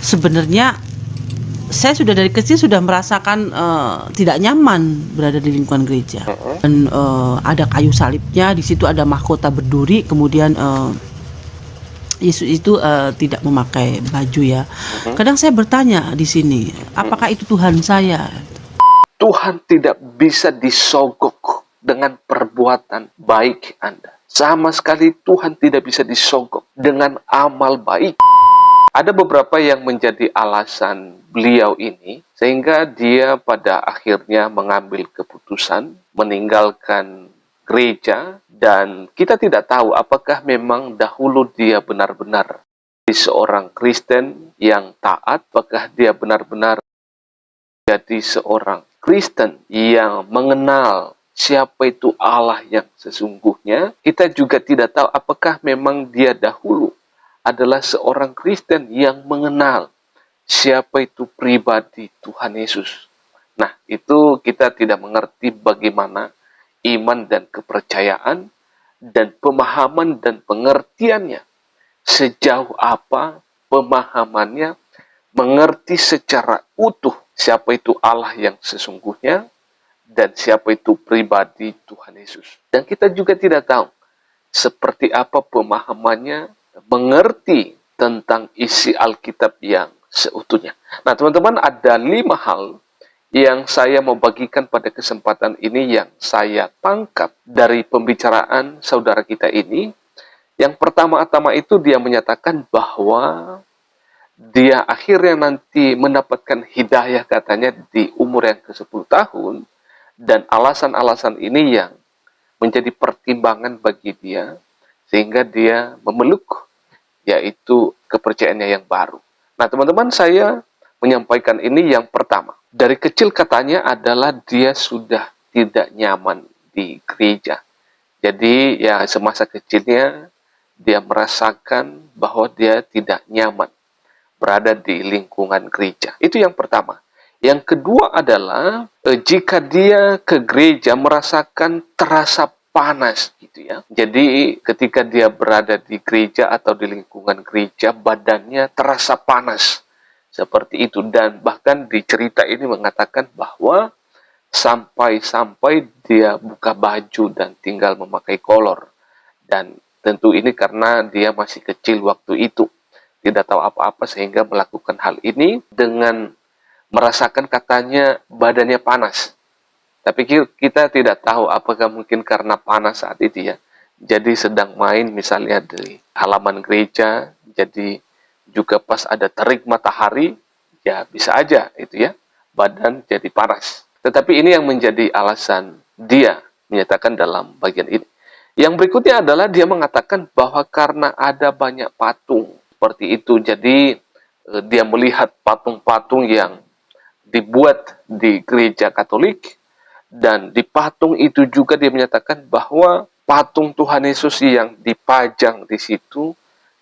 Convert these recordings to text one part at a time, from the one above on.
Sebenarnya saya sudah dari kecil sudah merasakan, tidak nyaman berada di lingkungan gereja. Dan, ada kayu salibnya, di situ ada mahkota berduri, kemudian, Yesus itu, tidak memakai baju ya. Kadang saya bertanya di sini, apakah itu Tuhan saya? Tuhan tidak bisa disogok dengan perbuatan baik Anda. Sama sekali Tuhan tidak bisa disogok dengan amal baik. Ada beberapa yang menjadi alasan beliau ini, sehingga dia pada akhirnya mengambil keputusan meninggalkan gereja, dan kita tidak tahu apakah memang dahulu dia benar-benar seorang Kristen yang taat, apakah dia benar-benar jadi seorang Kristen yang mengenal siapa itu Allah yang sesungguhnya. Kita juga tidak tahu apakah memang dia dahulu adalah seorang Kristen yang mengenal siapa itu pribadi Tuhan Yesus. Nah, itu kita tidak mengerti bagaimana iman dan kepercayaan dan pemahaman dan pengertiannya. Sejauh apa pemahamannya mengerti secara utuh siapa itu Allah yang sesungguhnya dan siapa itu pribadi Tuhan Yesus. Dan kita juga tidak tahu seperti apa pemahamannya mengerti tentang isi Alkitab yang seutuhnya. Nah, teman-teman, ada 5 hal yang saya mau bagikan pada kesempatan ini yang saya tangkap dari pembicaraan saudara kita ini. Yang pertama-tama itu dia menyatakan bahwa dia akhirnya nanti mendapatkan hidayah katanya di umur yang ke-10 tahun, dan alasan-alasan ini yang menjadi pertimbangan bagi dia sehingga dia memeluk yaitu kepercayaannya yang baru. Nah, teman-teman, saya menyampaikan ini yang pertama. Dari kecil katanya adalah dia sudah tidak nyaman di gereja. Jadi ya semasa kecilnya dia merasakan bahwa dia tidak nyaman berada di lingkungan gereja. Itu yang pertama. Yang kedua adalah jika dia ke gereja merasakan terasa panas gitu ya. Jadi ketika dia berada di gereja atau di lingkungan gereja, badannya terasa panas. Seperti itu. Dan bahkan di cerita ini mengatakan bahwa sampai-sampai dia buka baju dan tinggal memakai kolor. Dan tentu ini karena dia masih kecil waktu itu. Tidak tahu apa-apa sehingga melakukan hal ini dengan merasakan katanya badannya panas. Tapi kita tidak tahu apakah mungkin karena panas saat itu ya. Jadi sedang main misalnya di halaman gereja, jadi juga pas ada terik matahari, ya bisa aja itu ya, badan jadi panas. Tetapi ini yang menjadi alasan dia menyatakan dalam bagian ini. Yang berikutnya adalah dia mengatakan bahwa karena ada banyak patung seperti itu, jadi dia melihat patung-patung yang dibuat di gereja Katolik, dan di patung itu juga dia menyatakan bahwa patung Tuhan Yesus yang dipajang di situ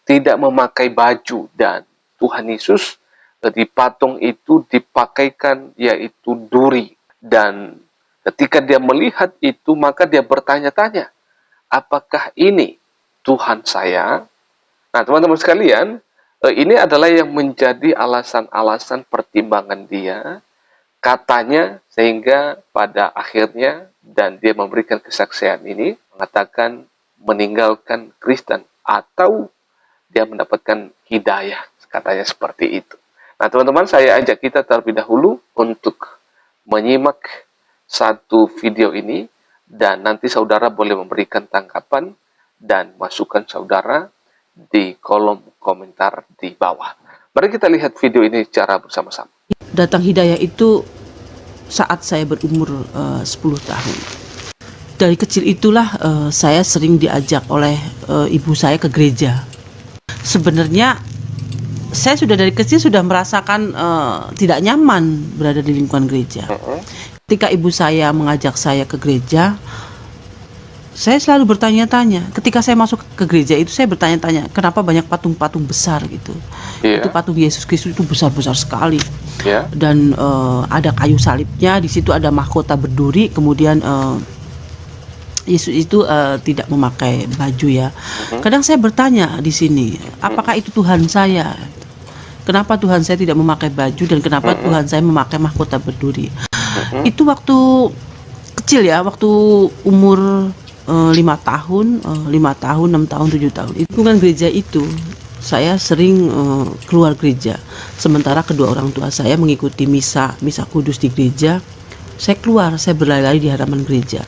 tidak memakai baju, dan Tuhan Yesus di patung itu dipakaikan yaitu duri. Dan ketika dia melihat itu, maka dia bertanya-tanya, apakah ini Tuhan saya? Nah, teman-teman sekalian, ini adalah yang menjadi alasan-alasan pertimbangan dia, katanya, sehingga pada akhirnya, dan dia memberikan kesaksian ini, mengatakan meninggalkan Kristen, atau dia mendapatkan hidayah, katanya seperti itu. Nah, teman-teman, saya ajak kita terlebih dahulu untuk menyimak satu video ini, dan nanti saudara boleh memberikan tanggapan dan masukan saudara di kolom komentar di bawah. Mari kita lihat video ini secara bersama-sama. Datang hidayah itu saat saya berumur 10 tahun. Dari kecil itulah saya sering diajak oleh ibu saya ke gereja. Sebenarnya saya sudah dari kecil sudah merasakan tidak nyaman berada di lingkungan gereja. Ketika ibu saya mengajak saya ke gereja, saya selalu bertanya-tanya. Ketika saya masuk ke gereja itu, saya bertanya-tanya, kenapa banyak patung-patung besar gitu. Itu patung Yesus Kristus itu besar-besar sekali. Dan ada kayu salibnya, di situ ada mahkota berduri, kemudian Yesus itu tidak memakai baju ya. Kadang saya bertanya di sini, apakah itu Tuhan saya? kenapa Tuhan saya tidak memakai baju dan kenapa Mm-mm. Tuhan saya memakai mahkota berduri. Mm-mm. Itu waktu kecil ya, waktu umur 5 tahun, 5 tahun, 6 tahun, 7 tahun. Itu kan gereja itu saya sering keluar gereja. Sementara kedua orang tua saya mengikuti misa kudus di gereja. Saya keluar, saya berlari-lari di halaman gereja.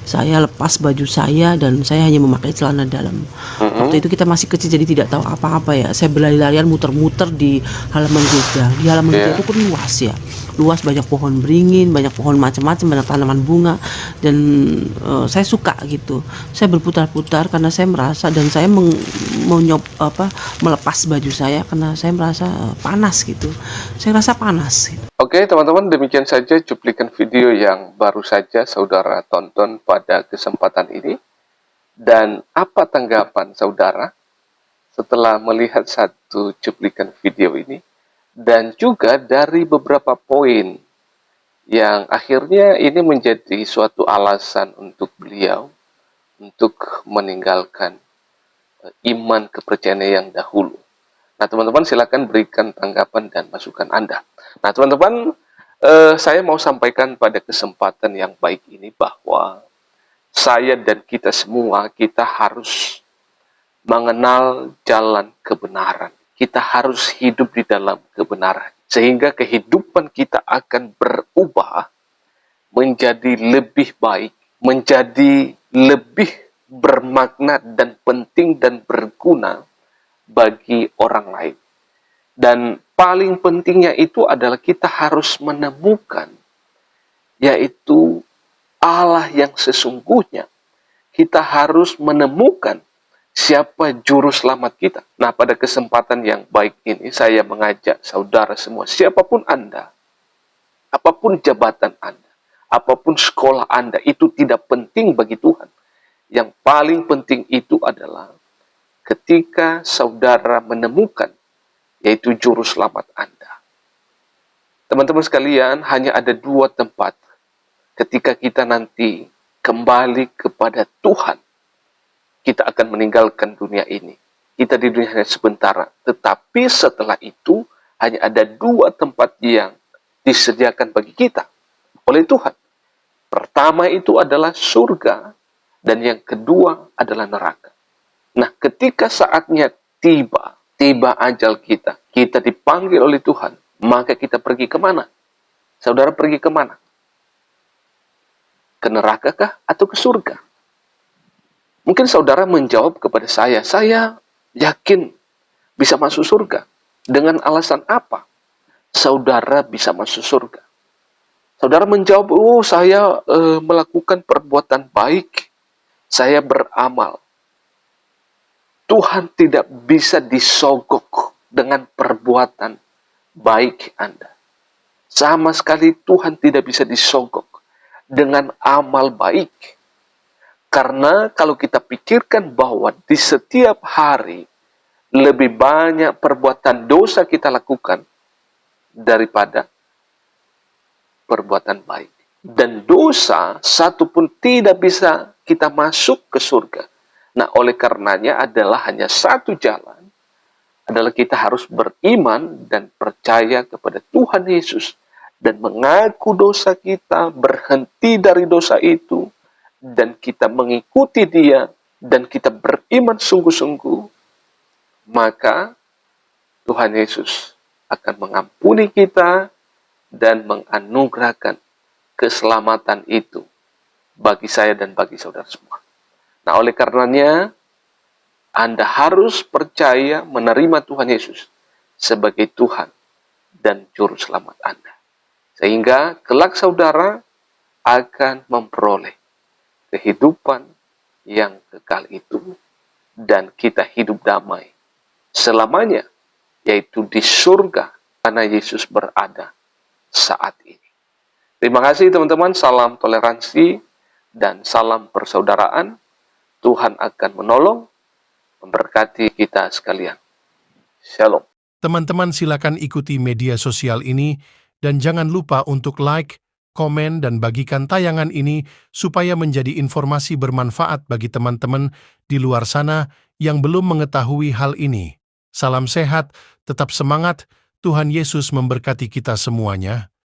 Saya lepas baju saya dan saya hanya memakai celana dalam. Waktu itu kita masih kecil jadi tidak tahu apa-apa ya. Saya berlari-larian muter-muter di halaman gereja. Di halaman gereja itu kan luas ya. Luas, banyak pohon beringin, banyak pohon macam-macam, banyak tanaman bunga dan saya suka gitu. Saya berputar-putar karena saya merasa dan saya melepas baju saya karena saya merasa panas gitu. Saya rasa panas gitu. Oke, teman-teman, demikian saja cuplikan video yang baru saja saudara tonton pada kesempatan ini. Dan apa tanggapan saudara setelah melihat satu cuplikan video ini? Dan juga dari beberapa poin yang akhirnya ini menjadi suatu alasan untuk beliau untuk meninggalkan iman kepercayaan yang dahulu. Nah, teman-teman silakan berikan tanggapan dan masukan Anda. Nah, teman-teman, saya mau sampaikan pada kesempatan yang baik ini bahwa saya dan kita semua, kita harus mengenal jalan kebenaran. Kita harus hidup di dalam kebenaran. Sehingga kehidupan kita akan berubah menjadi lebih baik, menjadi lebih bermakna dan penting dan berguna bagi orang lain. Dan paling pentingnya itu adalah kita harus menemukan, yaitu Allah yang sesungguhnya. Kita harus menemukan siapa juru selamat kita. Nah, pada kesempatan yang baik ini, saya mengajak saudara semua, siapapun Anda, apapun jabatan Anda, apapun sekolah Anda, itu tidak penting bagi Tuhan. Yang paling penting itu adalah ketika saudara menemukan, yaitu juru selamat Anda. Teman-teman sekalian, hanya ada dua tempat ketika kita nanti kembali kepada Tuhan. Kita akan meninggalkan dunia ini. Kita di dunia hanya sebentar. Tetapi setelah itu, hanya ada dua tempat yang disediakan bagi kita oleh Tuhan. Pertama itu adalah surga, dan yang kedua adalah neraka. Nah, ketika saatnya tiba ajal kita, kita dipanggil oleh Tuhan, maka kita pergi kemana? Saudara pergi kemana? Ke neraka kah atau ke surga? Mungkin saudara menjawab kepada saya yakin bisa masuk surga. Dengan alasan apa saudara bisa masuk surga? Saudara menjawab, saya melakukan perbuatan baik, saya beramal. Tuhan tidak bisa disogok dengan perbuatan baik Anda. Sama sekali Tuhan tidak bisa disogok dengan amal baik. Karena kalau kita pikirkan bahwa di setiap hari lebih banyak perbuatan dosa kita lakukan daripada perbuatan baik. Dan dosa satu pun tidak bisa kita masuk ke surga. Nah, oleh karenanya adalah hanya satu jalan, adalah kita harus beriman dan percaya kepada Tuhan Yesus dan mengaku dosa kita, berhenti dari dosa itu, dan kita mengikuti Dia, dan kita beriman sungguh-sungguh, maka Tuhan Yesus akan mengampuni kita dan menganugerahkan keselamatan itu bagi saya dan bagi saudara semua. Nah, oleh karenanya, Anda harus percaya menerima Tuhan Yesus sebagai Tuhan dan Juru Selamat Anda. Sehingga kelak saudara akan memperoleh kehidupan yang kekal itu dan kita hidup damai selamanya, yaitu di surga mana Yesus berada saat ini. Terima kasih teman-teman, salam toleransi dan salam persaudaraan. Tuhan akan menolong, memberkati kita sekalian. Shalom. Teman-teman silakan ikuti media sosial ini dan jangan lupa untuk like, komen, dan bagikan tayangan ini supaya menjadi informasi bermanfaat bagi teman-teman di luar sana yang belum mengetahui hal ini. Salam sehat, tetap semangat, Tuhan Yesus memberkati kita semuanya.